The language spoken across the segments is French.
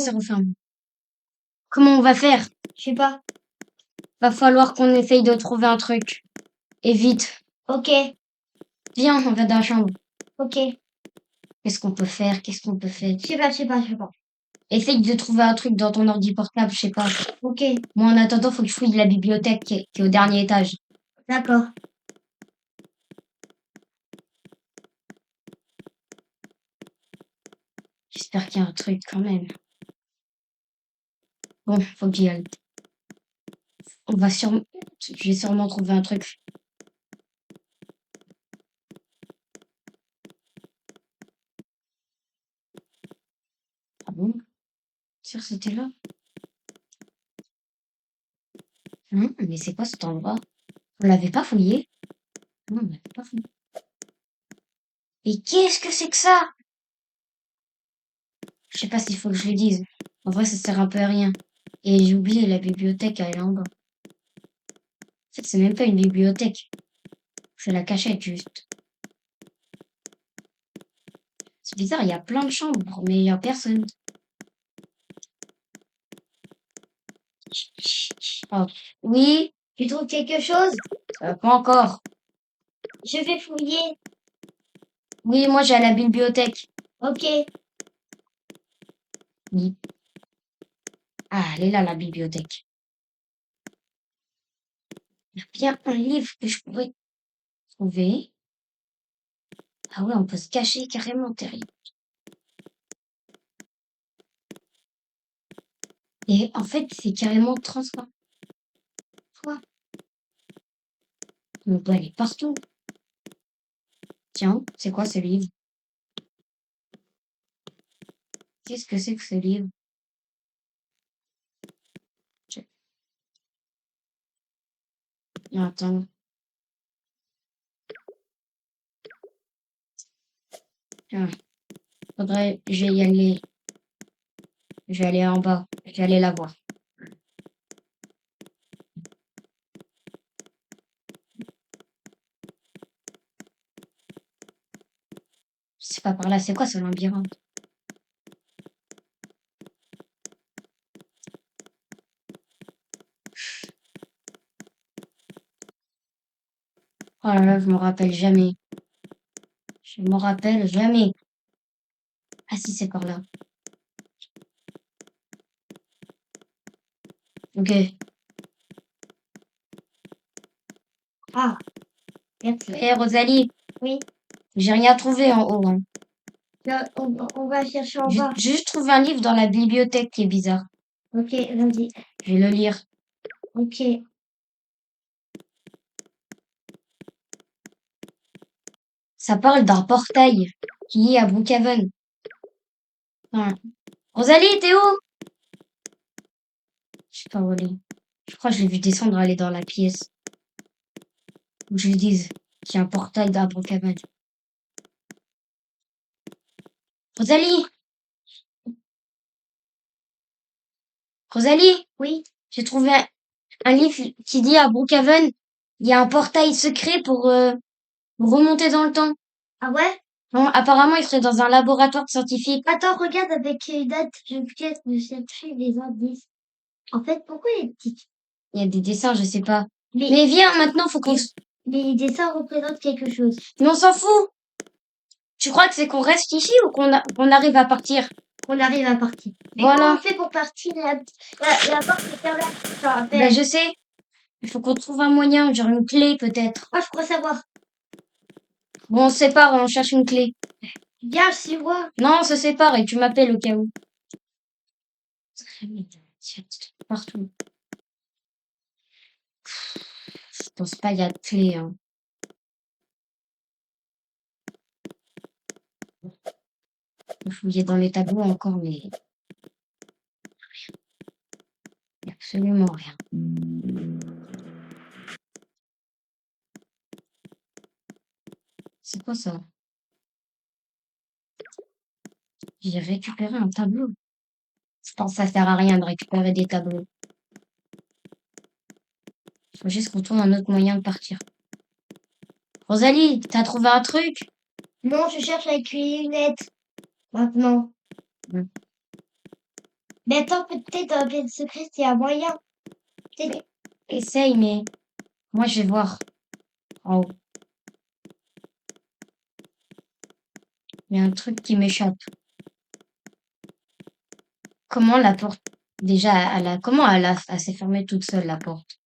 c'est refermé. Comment on va faire? Je sais pas. Va falloir qu'on essaye de trouver un truc. Et vite. Ok, Viens, on va dans la chambre. ok. Qu'est-ce qu'on peut faire? Qu'est-ce qu'on peut faire? Je sais pas, je sais pas, je sais pas. Essaye de trouver un truc dans ton ordi portable, je sais pas. Ok, Moi, en attendant, faut que je fouille la bibliothèque qui est au dernier étage. d'accord. J'espère qu'il y a un truc quand même. Bon, faut que j'y aille. Je vais sûrement trouver un truc. Ah bon? Sûr, c'était là? Mais c'est quoi cet endroit? On l'avait pas fouillé? Non, on l'avait pas fouillé. Mais qu'est-ce que c'est que ça? Je sais pas s'il faut que je le dise. En vrai, ça sert un peu à rien. Et j'ai oublié la bibliothèque, elle est en bas. En fait, c'est même pas une bibliothèque. C'est la cachette, juste. C'est bizarre, il y a plein de chambres, mais il y a personne. Oh. Oui, Tu trouves quelque chose? pas encore. Je vais fouiller. Oui, moi j'ai à la bibliothèque. Ok. Oui. Ah, elle est là, la bibliothèque. Il y a bien un livre que je pourrais trouver. Ah ouais, on peut se cacher carrément, terrible. Et en fait, c'est carrément transparent. Quoi? On peut aller partout. Tiens, c'est quoi ce livre? Qu'est-ce que c'est que ce livre? Attends. Tiens, je vais y aller. Je vais aller en bas. Je vais aller la voir. C'est pas par là, c'est quoi ce labyrinthe? Oh là là, je me rappelle jamais. Je me rappelle jamais. Ah si, c'est par là. Ok. Ah, merci. Hé, Rosalie, Oui. j'ai rien trouvé en haut, hein. Là, on va chercher en bas. J'ai juste trouvé un livre dans la bibliothèque qui est bizarre. Ok, vas-y. Je vais le lire. Ok. Ça parle d'un portail qui est à Brookhaven. Voilà. Rosalie, t'es où? Je sais pas où elle est. Je crois que je l'ai vu descendre, aller dans la pièce. Où je lui dise qu'il y a un portail à Brookhaven. Rosalie! Rosalie! Oui. J'ai trouvé un livre qui dit à Brookhaven, il y a un portail secret pour remonter dans le temps. Ah ouais? Non, apparemment, il serait dans un laboratoire scientifique. Attends, regarde avec une date. Je vais me chercher les indices. En fait, pourquoi les petites? Il y a des dessins, je sais pas. Mais Mais viens, maintenant, faut qu'on... les dessins représentent quelque chose. Mais on s'en fout! Tu crois que c'est qu'on reste ici ou qu'on arrive à partir? On arrive à partir. Mais Voilà. comment on fait pour partir? La porte est fermée. Je te rappelle. Ben, je sais. Il faut qu'on trouve un moyen, genre une clé peut-être. Ah, je crois savoir. Bon, on se sépare, on cherche une clé. Viens, je vois. Non, on se sépare et tu m'appelles au cas où. Partout. Je pense pas il y a de clé, hein. Faut fouiller dans les tableaux encore, mais il y a absolument rien. C'est quoi ça? J'ai récupéré un tableau. Je pense que ça sert à rien de récupérer des tableaux. Il faut juste qu'on trouve un autre moyen de partir. Rosalie, t'as trouvé un truc? Non, je cherche avec les lunettes. Maintenant. Mais attends, peut-être dans la pièce secrète, il y a moyen. Peut-être. Essaye, mais moi, je vais voir en haut. Il y a un truc qui m'échappe. Comment la porte... Déjà, comment elle s'est fermée toute seule, la porte?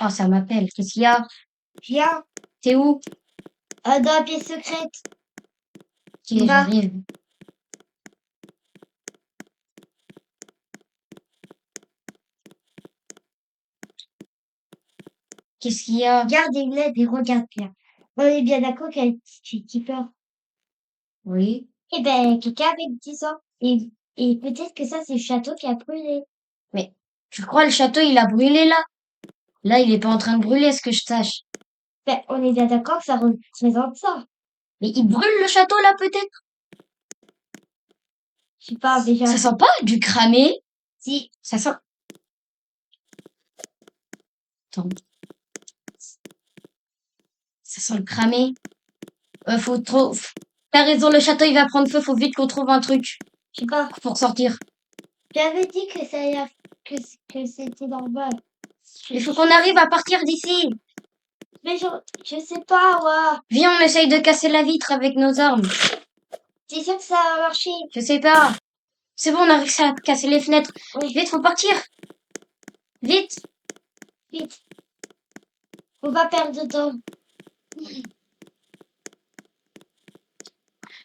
Oh, ça m'appelle. Qu'est-ce qu'il y a? Viens, T'es où? dans la pièce secrète. Ok, Bah, j'arrive. Qu'est-ce qu'il y a? garde une lettre et regarde bien. On est bien d'accord qu'elle fait peur. Oui. Eh ben, quelqu'un avait dit ça. Et peut-être que ça, c'est le château qui a brûlé. Mais tu crois le château, il a brûlé là? Là, il est pas en train de brûler, ce que je sache. Ben, on est bien d'accord que ça représente ça. Mais il brûle le château là, peut-être? Je sais pas, déjà. Ça sent pas du cramé? Si, Ça sent... Attends. Ça sent le cramé. Faut trop... T'as raison, le château, il va prendre feu. Faut vite qu'on trouve un truc je sais pas. pour sortir. J'avais dit que ça allait, que c'était normal. Il faut qu'on arrive à partir d'ici. Mais je sais pas, ouais. Viens, on essaye de casser la vitre avec nos armes. T'es sûr que ça va marcher? Je sais pas. C'est bon, on a réussi à casser les fenêtres. Oui, Vite, faut partir. Vite. vite. Faut pas perdre de temps.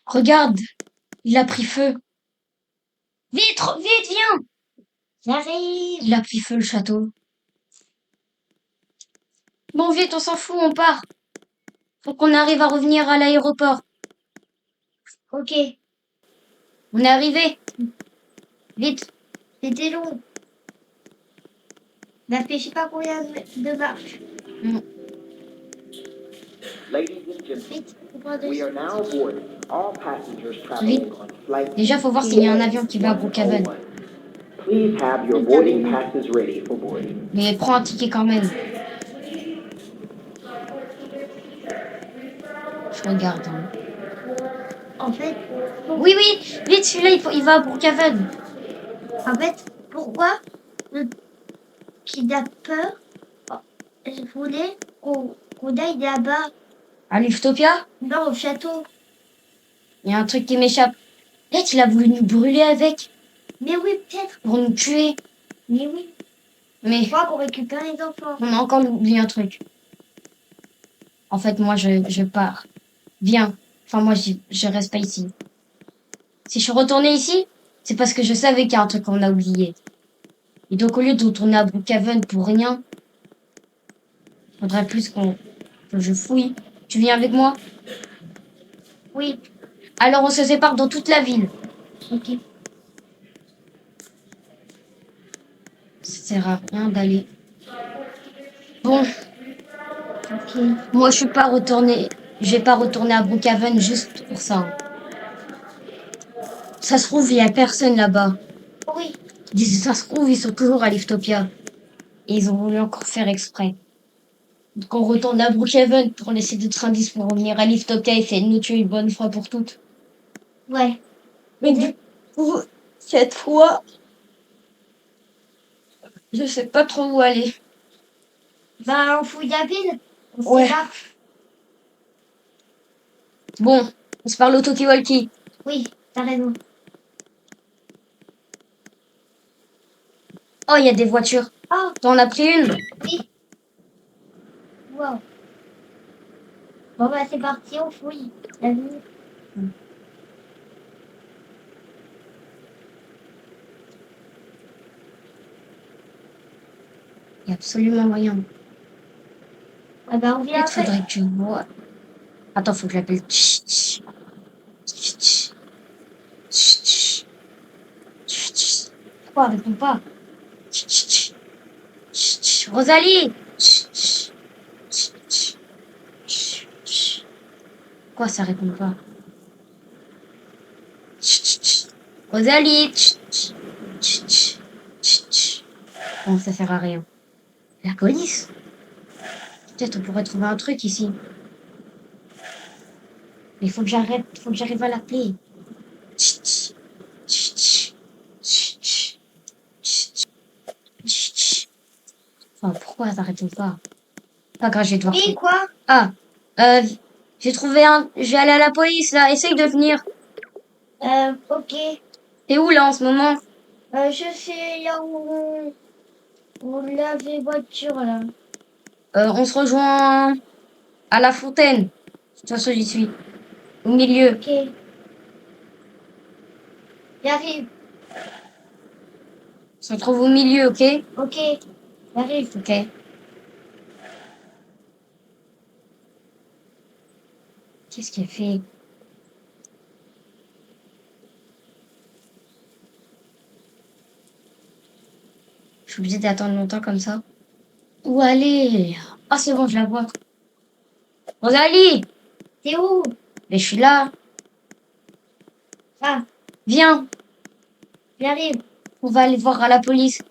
Regarde. Il a pris feu. Vite, vite, viens. J'arrive. Il a pris feu, le château. Bon, vite, on s'en fout, on part. Faut qu'on arrive à revenir à l'aéroport. Ok, On est arrivé. Vite. c'était long. On a fait je sais pas combien de marches. Mm. Ladies and gentlemen, Vite, faut prendre we are now boarding. All passengers traveling on flight Déjà, faut voir s'il y a un avion qui va à Brookhaven. Please have your boarding passes ready for boarding. Mais prends un ticket quand même. Je regarde. Hein. En fait, Oui, oui. Vite, celui-là, il va à Brookhaven. pourquoi le kidnappeur voulait qu'on aille là-bas? À l'Uftopia, Non, au château. il y a un truc qui m'échappe. Peut-être il a voulu nous brûler avec Mais oui, peut-être. pour nous tuer. Mais oui. Mais Moi, pour récupérer les enfants. on a encore oublié un truc. En fait, moi, je pars. Viens. Enfin, moi, je reste pas ici. Si je suis retournée ici, c'est parce que je savais qu'il y a un truc qu'on a oublié. Et donc, au lieu de retourner à Brookhaven pour rien, faudrait plus que je fouille. Tu viens avec moi? Oui, Alors, on se sépare dans toute la ville. ok. Ça sert à rien d'aller. Bon, Ok. moi, je suis pas retournée. Je vais pas retourner à Brookhaven juste pour ça. Ça se trouve, il y a personne là-bas. Oui, Ça se trouve, ils sont toujours à Liftopia. Et ils ont voulu encore faire exprès. Donc on retourne à Brookhaven pour laisser d'autres indices pour revenir à Liftopia et essayer de nous tuer une bonne fois pour toutes. ouais. Mais du coup, cette fois, je sais pas trop où aller. Bah, on fouille la ville. On Ouais. sait pas. Bon, on se parle au talkie-walkie. Oui, t'as raison. Oh, il y a des voitures. Oh, T'en as pris une? oui. Wow. Bon, bah, c'est parti, on fouille la ville. Il y a absolument rien. Ah bah, on vient Peut-être après. faudrait que tu vois. Attends, faut que je l'appelle. Tch, tch. Tch, tch. Tch, tch. Tch, tch. Pourquoi elle répond pas? Tch, tch, tch. Tch, tch. Rosalie! Tch, tch. Tch, tch. Tch, tch. Pourquoi ça répond pas? Tch, tch, tch. Rosalie! Tch, tch. Tch, tch. Tch, tch. Bon, ça sert à rien. La police? Peut-être on pourrait trouver un truc ici. Mais faut que j'arrive à l'appeler. Tch, tch, tch, tch, tch, tch, tch, tch. Enfin, pourquoi ça répond pas? Pas grave, je vais devoir Oui, trouver. quoi? Ah, j'ai trouvé un. Je vais aller à la police là. Essaye de venir. Ok. T'es où là en ce moment? Je sais là où on lave les voitures, là. On se rejoint à la fontaine. De toute façon, j'y suis. Au milieu. Ok. J'arrive. On se retrouve au milieu, ok? Ok. J'arrive. Ok. Qu'est-ce qu'elle fait? Je suis obligée d'attendre longtemps comme ça. Où aller? Ah, c'est bon, je la vois. Rosalie! T'es où? Mais je suis là. Ah, Viens, j'arrive. on va aller voir à la police.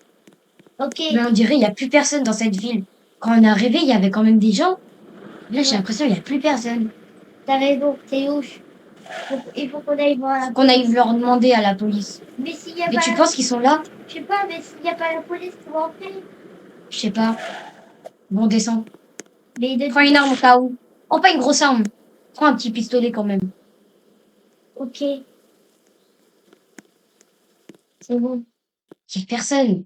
Ok. Mais on dirait il n'y a plus personne dans cette ville. Quand on est arrivé, il y avait quand même des gens. Là, j'ai Ouais. l'impression qu'il n'y a plus personne. T'as raison. T'es où? Il faut qu'on aille voir la Faut qu'on aille leur demander à la police. Mais s'il y a Mais pas tu la... penses qu'ils sont là? Je sais pas, mais s'il y a pas la police pour entrer. Je sais pas. Bon, descends. Mais de... Prends une arme au cas où. Oh, pas une grosse arme. Prends un petit pistolet quand même. Ok. C'est bon. Il n'y a personne.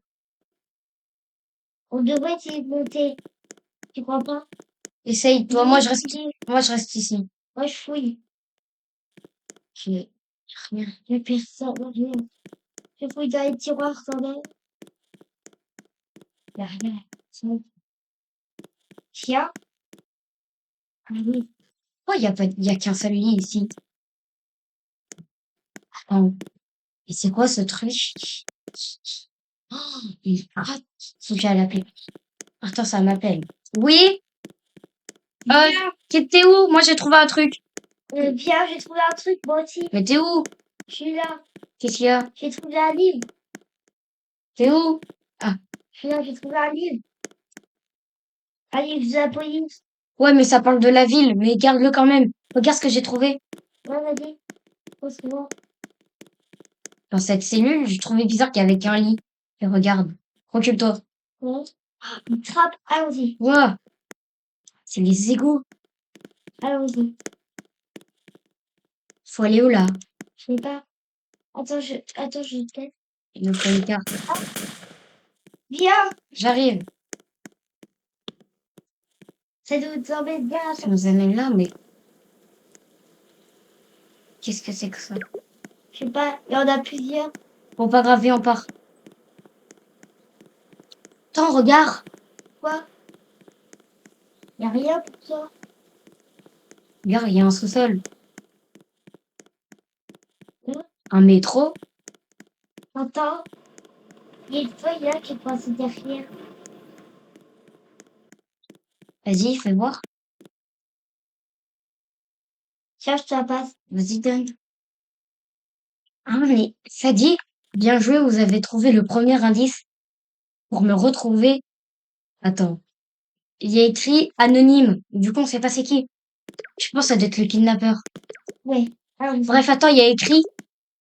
On devrait essayer de monter. Tu crois pas? Essaye, toi, Oui, moi, je reste ici. moi, je fouille. J'ai rien. Il y a personne. Rien. Je fouille dans les tiroirs quand même. Il y a rien. Tiens. Ah oui. Oh, il y a qu'un seul lit ici. Attends. Et c'est quoi ce truc? Oh, faut que j'aille l'appeler. Attends, ça m'appelle. Oui? Viens. T'es où? Moi, j'ai trouvé un truc. Viens, j'ai trouvé un truc, moi aussi. Mais t'es où? Je suis là. Qu'est-ce qu'il y a? J'ai trouvé un livre. T'es où? Je suis là, j'ai trouvé un livre. Un livre de la police. Ouais, mais ça parle de la ville, mais garde-le quand même. Regarde ce que j'ai trouvé. Ouais, vas-y. Oh, c'est bon. Dans cette cellule, je trouvais bizarre qu'il y avait qu'un lit. Et regarde. Recule-toi. Ouais. Une trappe. Allons-y. Ouah, c'est les égouts. Allons-y. Faut aller où, là? Je sais pas. Attends, je teste. Il me faut une carte. Viens. J'arrive. Ça doit nous embêter bien. Ça nous amène là, mais... Qu'est-ce que c'est que ça? Je sais pas. Il y en a plusieurs. Bon, pas grave, viens, on part. Attends, regarde. Quoi? Il y a rien pour toi. Regarde, il y a un sous-sol. Hein? Un métro. Attends. Il y a une feuille là qui est passée derrière. Vas-y, fais voir. Tiens, je te la passe. Vas-y, donne. Ah, mais ça dit, bien joué, vous avez trouvé le premier indice pour me retrouver. Attends. Il y a écrit anonyme. Du coup, on sait pas c'est qui. Je pense que ça doit être le kidnappeur. Ouais. Allons-y. Bref, attends, il y a écrit,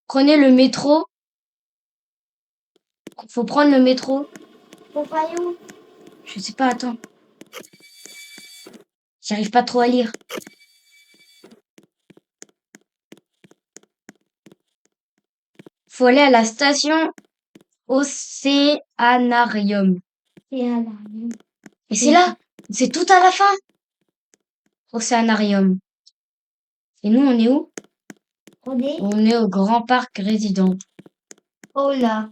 prenez le métro. Faut prendre le métro. Faut pas aller où? Je sais pas, attends. J'arrive pas trop à lire. Faut aller à la station Océanarium. C'est à la... Et c'est là. C'est tout à la fin. Océanarium. Et nous, on est où? On est... On est au Grand Parc Résident. Oh là.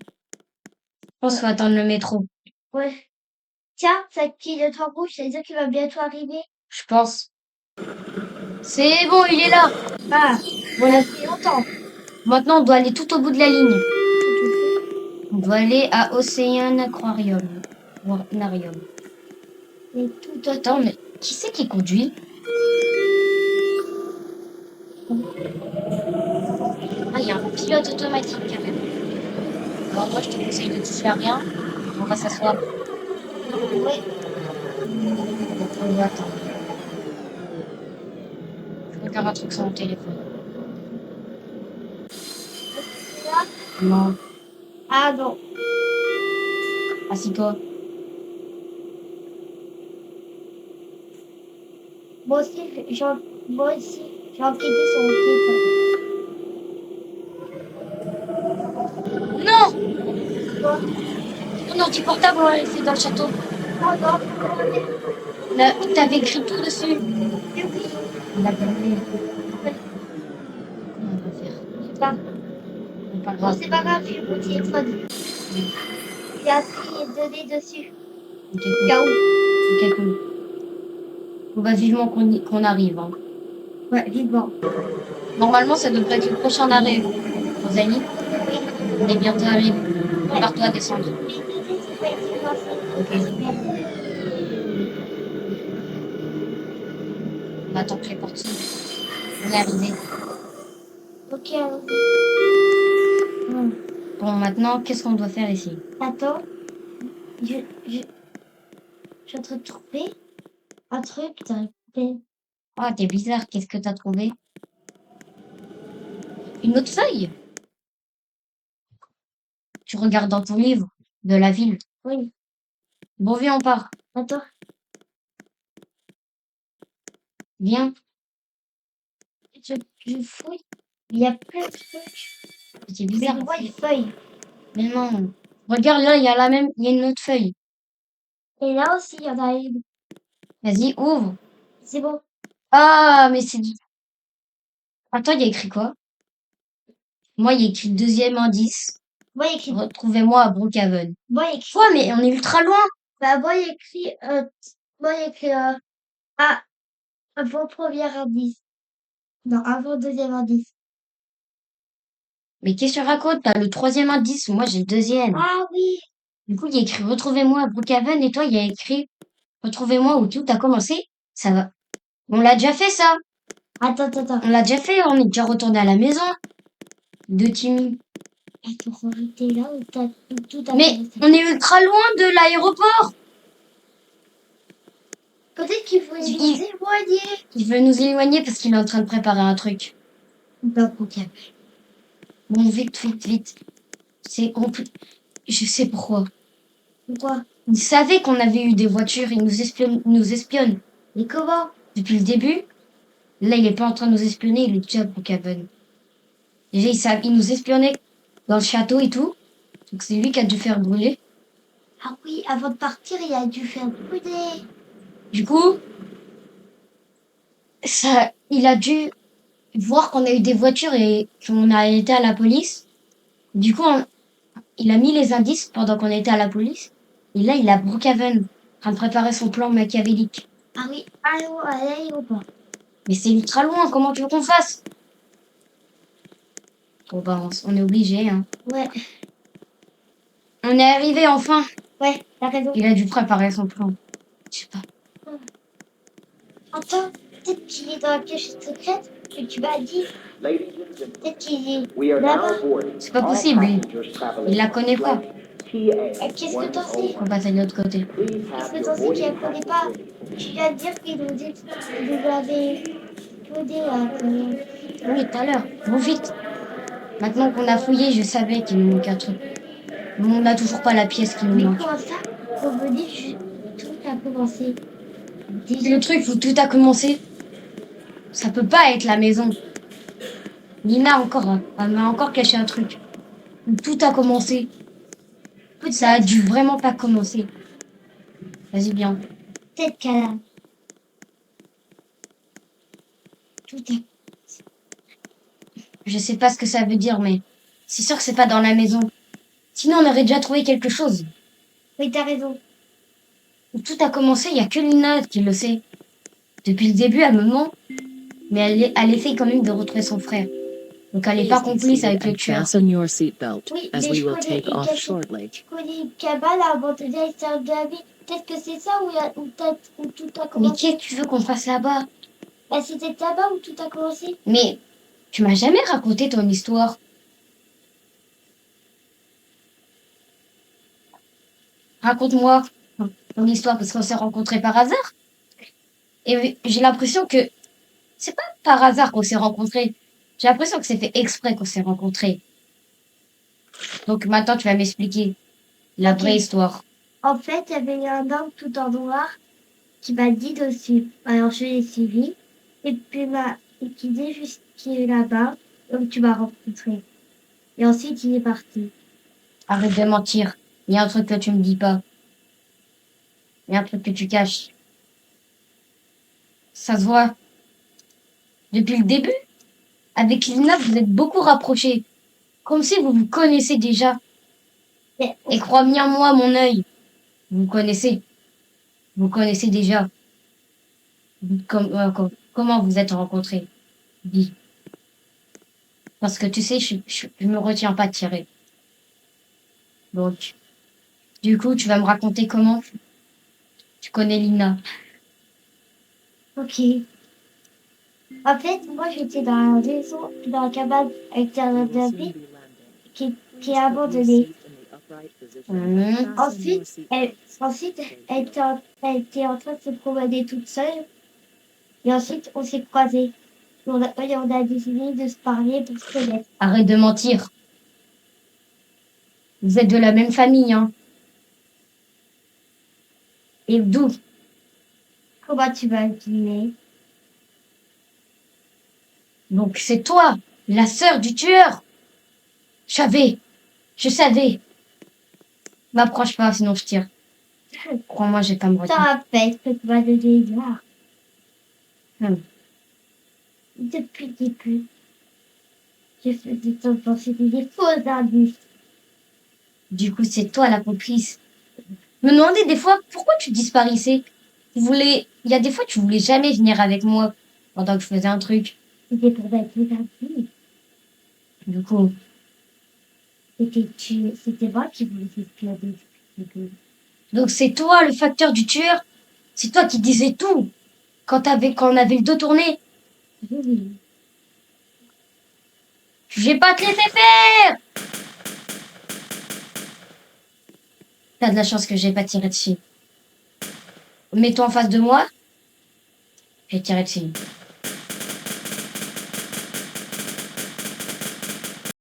Je pense qu'il faut attendre le métro. Ouais. Tiens, ça clignote en rouge, ça veut dire qu'il va bientôt arriver. Je pense. C'est bon, il est là. Ah, Voilà. ça fait longtemps. Maintenant, on doit aller tout au bout de la ligne. On doit aller à Océan Aquarium. Aquarium. Et tout Attends, mais qui c'est qui conduit? Ah, il y a un pilote automatique carrément. Alors moi, je te conseille de toucher à rien. On va s'asseoir. Ouais. On va attendre. regarde un truc sur mon téléphone. C'est là. Non. Ah non. Assis-toi. Moi aussi, moi aussi, j'ai enquêté sur mon téléphone. Non! Quoi? Ton ordi portable, on l'a laissé dans le château. Oh non, comment dire? Là, t'avais écrit tout dessus. Mais oui, On a gagné. ouais, Comment on va faire? je sais pas. C'est pas Bon, grave. c'est pas grave, j'ai mon téléphone. Il y a écrit les données dessus. Ok, Au cool. cas où. Ok, cool. On va vivement qu'on arrive. Hein. Ouais, vivement. Normalement, ça devrait être le prochain arrêt. Rosalie, Oui. on est bientôt arrivé. Ouais. Prépare-toi à descendre. Les données, c'est pas été lancé. Ok. Super. On attend que les portes s'ouvrent. On est arrivé. Ok, allons-y. Bon, maintenant, qu'est-ce qu'on doit faire ici? Attends, je, je, je suis en train de trouver un truc dans le coupé. Oh, t'es bizarre. Qu'est-ce que t'as trouvé? Une autre feuille? Tu regardes dans ton livre de la ville. Oui. Bon, viens, on part. Attends, Viens. je fouille. Il y a plein de trucs. C'est Mais bizarre. je vois une feuille. Mais non. Regarde là, il y a la même, il y a une autre feuille. Et là aussi, il y en a une. Vas-y, ouvre. C'est bon. Ah, mais c'est... Attends, il y a écrit quoi? Moi, il y a écrit deuxième indice. Moi, il y a écrit. Retrouvez-moi à Brookhaven. Moi, il y a écrit. Quoi, mais on est ultra loin. Bah, moi, il y a écrit. Moi, il y a écrit. Ah, avant premier indice. Non, avant deuxième indice. Mais qu'est-ce que tu racontes? T'as le troisième indice, moi j'ai le deuxième. Ah oui. Du coup, il y a écrit retrouvez-moi à Brookhaven et toi, il y a écrit retrouvez-moi où tout a commencé. Ça va. On l'a déjà fait, ça. Attends. On l'a déjà fait, on est déjà retourné à la maison de Timmy. Attends, t'es là où tout a Mais commencé. on est ultra loin de l'aéroport. Peut-être qu'il faut nous Il- éloigner. Il veut nous éloigner parce qu'il est en train de préparer un truc. Bah, ok. Bon, vite. Je sais pourquoi. Pourquoi? Il savait qu'on avait eu des voitures, il nous espionne. Mais comment? Depuis le début. Là, il est pas en train de nous espionner, il est déjà à Brookhaven. Déjà, il nous espionnait dans le château et tout. Donc c'est lui qui a dû faire brûler. Ah oui, avant de partir, il a dû faire brûler. Du coup, il a dû voir qu'on a eu des voitures et qu'on a été à la police. Du coup, il a mis les indices pendant qu'on était à la police. Et là, il est à Brookhaven, en train de préparer son plan machiavélique. Ah oui, allô, à l'aéroport. Mais c'est ultra loin, comment tu veux qu'on fasse? Bon bah, on est obligé, hein. Ouais, On est arrivé enfin. ouais, t'as raison. Il a dû préparer son plan. Je sais pas. Attends, peut-être qu'il est dans la pièce secrète que tu m'as dit. Ladies and gentlemen, Peut-être qu'il est we are là-bas. now boarding C'est pas all possible, passengers traveling il la on connaît pas. flight TA Qu'est-ce que t'en sais? On passe de l'autre côté. Please Qu'est-ce have que your t'en sais qu'il boarding ne connaît passes pas? ready. Tu viens de dire qu'il nous avait codé là. Oui, tout à l'heure. Bon, vite. Maintenant qu'on a fouillé, je savais qu'il nous manquait un truc. Mais on n'a toujours pas la pièce qui nous Mais manque. comment ça? Pour me dire, tout a commencé. Le truc où tout a commencé, ça peut pas être la maison. Nina encore, hein, elle m'a encore caché un truc. Où tout a commencé. Ça a dû vraiment pas commencer. Vas-y, bien. Peut-être qu'elle a tout a... Je sais pas ce que ça veut dire, mais c'est sûr que c'est pas dans la maison. Sinon, on aurait déjà trouvé quelque chose. Oui, t'as raison. Où tout a commencé, il y a que Nina qui le sait. Depuis le début, elle me ment. Mais elle essaye quand même de retrouver son frère. Donc elle est pas complice avec le and tueur. fasten your seatbelt, Oui, as mais we je will connais take off quelqu'un shortly. qui connaît une cabane à abandonner à l'extérieur de la ville. Peut-être que c'est ça où tout a Mais commencé. qu'est-ce que tu veux qu'on fasse là-bas? Bah, c'était là-bas où tout a commencé. Mais tu m'as jamais raconté ton histoire. Raconte-moi ton histoire parce qu'on s'est rencontrés par hasard. Et j'ai l'impression que C'est pas par hasard qu'on s'est rencontrés. J'ai l'impression que c'est fait exprès qu'on s'est rencontrés. Donc maintenant, tu vas m'expliquer la Ok. vraie histoire. En fait, il y avait un homme tout en noir qui m'a dit de suivre. Alors, je l'ai suivi. Et puis, et qui dit juste qu'il est là-bas. Donc, tu m'as rencontré. Et ensuite, il est parti. Arrête de mentir. Il y a un truc que tu me dis pas. Il y a un truc que tu caches. Ça se voit. Depuis le début, avec Lina, vous êtes beaucoup rapprochés. Comme si vous vous connaissez déjà. Mais Et crois bien moi, mon œil. Vous connaissez. Vous connaissez déjà. Comment vous êtes rencontrés? Dis. Parce que tu sais, je me retiens pas de tirer. Donc, du coup, tu vas me raconter comment tu connais Lina. ok. En fait, moi, j'étais dans la maison, dans la cabane avec un David qui est abandonnée. Ensuite, elle était en train de se promener toute seule. Et ensuite, on s'est croisés. Et on a décidé de se parler pour se connaître. Arrête de mentir. Vous êtes de la même famille, hein. Et d'où? Comment tu vas le deviner? Donc c'est toi, la sœur du tueur. Je savais. M'approche pas, sinon je tire. Crois-moi, j'ai pas me Je te retenir. rappelle que tu vas donner là. Hmm. Depuis le début, je faisais penser des faux indices. Du coup, c'est toi la complice. Me demandais des fois pourquoi tu disparaissais. Il y a des fois, tu voulais jamais venir avec moi pendant que je faisais un truc. C'était pour mettre les indices. Du coup, C'était moi qui voulais t'espionner depuis le début. donc c'est toi le facteur du tueur. C'est toi qui disais tout quand on avait le dos tourné. Oui. Je vais pas te laisser faire. T'as de la chance que j'ai pas tiré dessus. Mets-toi en face de moi. J'ai tiré dessus.